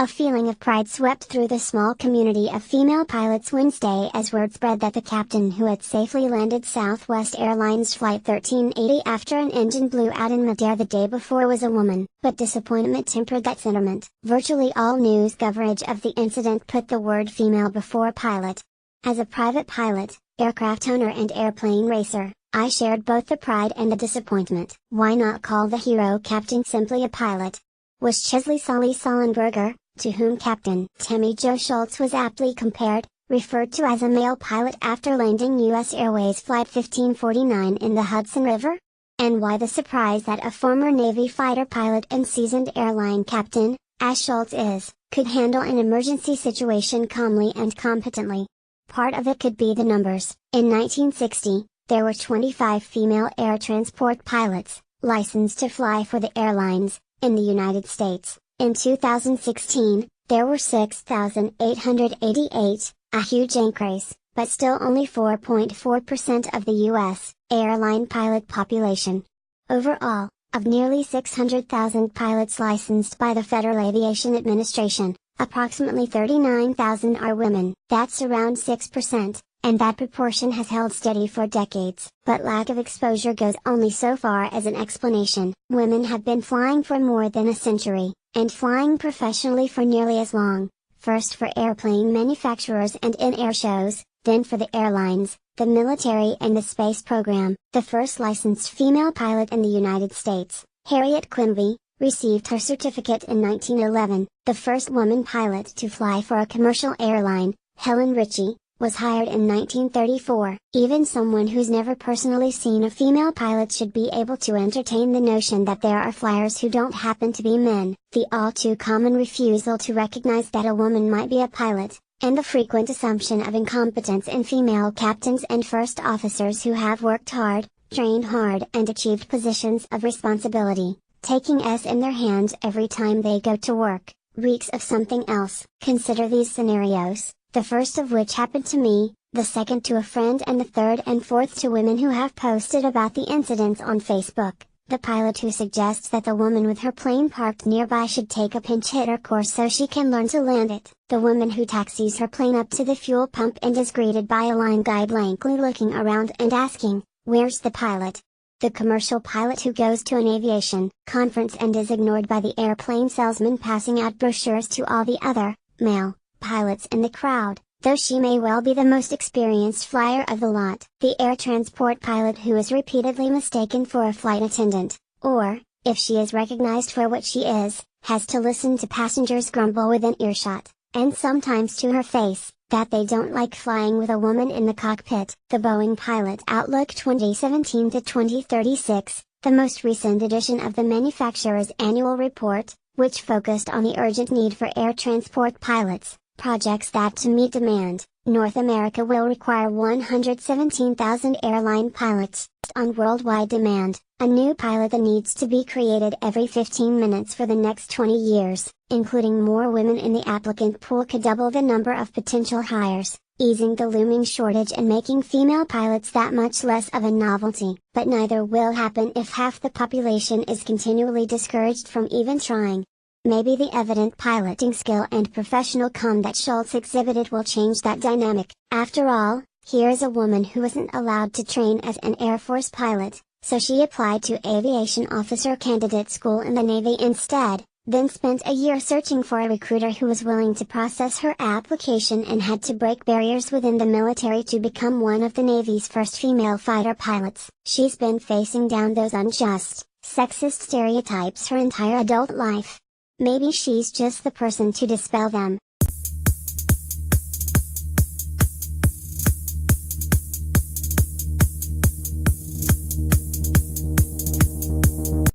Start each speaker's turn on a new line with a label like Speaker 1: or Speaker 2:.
Speaker 1: A feeling of pride swept through the small community of female pilots Wednesday as word spread that the captain who had safely landed Southwest Airlines Flight 1380 after an engine blew out in midair the day before was a woman. But disappointment tempered that sentiment. Virtually all news coverage of the incident put the word female before pilot. As a private pilot, aircraft owner and airplane racer, I shared both the pride and the disappointment. Why not call the hero captain simply a pilot? Was Chesley Sully Sullenberger, to whom Captain Tammy Jo Schultz was aptly compared, referred to as a male pilot after landing U.S. Airways Flight 1549 in the Hudson River? And why the surprise that a former Navy fighter pilot and seasoned airline captain, as Schultz is, could handle an emergency situation calmly and competently? Part of it could be the numbers. In 1960, there were 25 female air transport pilots, licensed to fly for the airlines, in the United States. In 2016, there were 6,888, a huge increase, but still only 4.4% of the U.S. airline pilot population. Overall, of nearly 600,000 pilots licensed by the Federal Aviation Administration, approximately 39,000 are women. That's around 6%, and that proportion has held steady for decades. But lack of exposure goes only so far as an explanation. Women have been flying for more than a century, and flying professionally for nearly as long, first for airplane manufacturers and in air shows, then for the airlines, the military and the space program. The first licensed female pilot in the United States, Harriet Quimby, received her certificate in 1911. The first woman pilot to fly for a commercial airline, Helen Ritchie, was hired in 1934. Even someone who's never personally seen a female pilot should be able to entertain the notion that there are flyers who don't happen to be men. The all too common refusal to recognize that a woman might be a pilot, and the frequent assumption of incompetence in female captains and first officers who have worked hard, trained hard and achieved positions of responsibility, taking S in their hands every time they go to work, reeks of something else. Consider these scenarios. The first of which happened to me, the second to a friend and the third and fourth to women who have posted about the incidents on Facebook. The pilot who suggests that the woman with her plane parked nearby should take a pinch hitter course so she can learn to land it. The woman who taxis her plane up to the fuel pump and is greeted by a line guy blankly looking around and asking, "Where's the pilot?" The commercial pilot who goes to an aviation conference and is ignored by the airplane salesman passing out brochures to all the other, male, pilots in the crowd, though she may well be the most experienced flyer of the lot. The air transport pilot who is repeatedly mistaken for a flight attendant, or, if she is recognized for what she is, has to listen to passengers grumble within earshot, and sometimes to her face, that they don't like flying with a woman in the cockpit. The Boeing Pilot Outlook 2017 to 2036, the most recent edition of the manufacturer's annual report, which focused on the urgent need for air transport pilots, projects that to meet demand, North America will require 117,000 airline pilots. On worldwide demand, a new pilot needs to be created every 15 minutes for the next 20 years, including more women in the applicant pool could double the number of potential hires, easing the looming shortage and making female pilots that much less of a novelty. But neither will happen if half the population is continually discouraged from even trying. Maybe the evident piloting skill and professional calm that Schultz exhibited will change that dynamic. After all, here's a woman who isn't allowed to train as an Air Force pilot, so she applied to aviation officer candidate school in the Navy instead, then spent a year searching for a recruiter who was willing to process her application and had to break barriers within the military to become one of the Navy's first female fighter pilots. She's been facing down those unjust, sexist stereotypes her entire adult life. Maybe she's just the person to dispel them.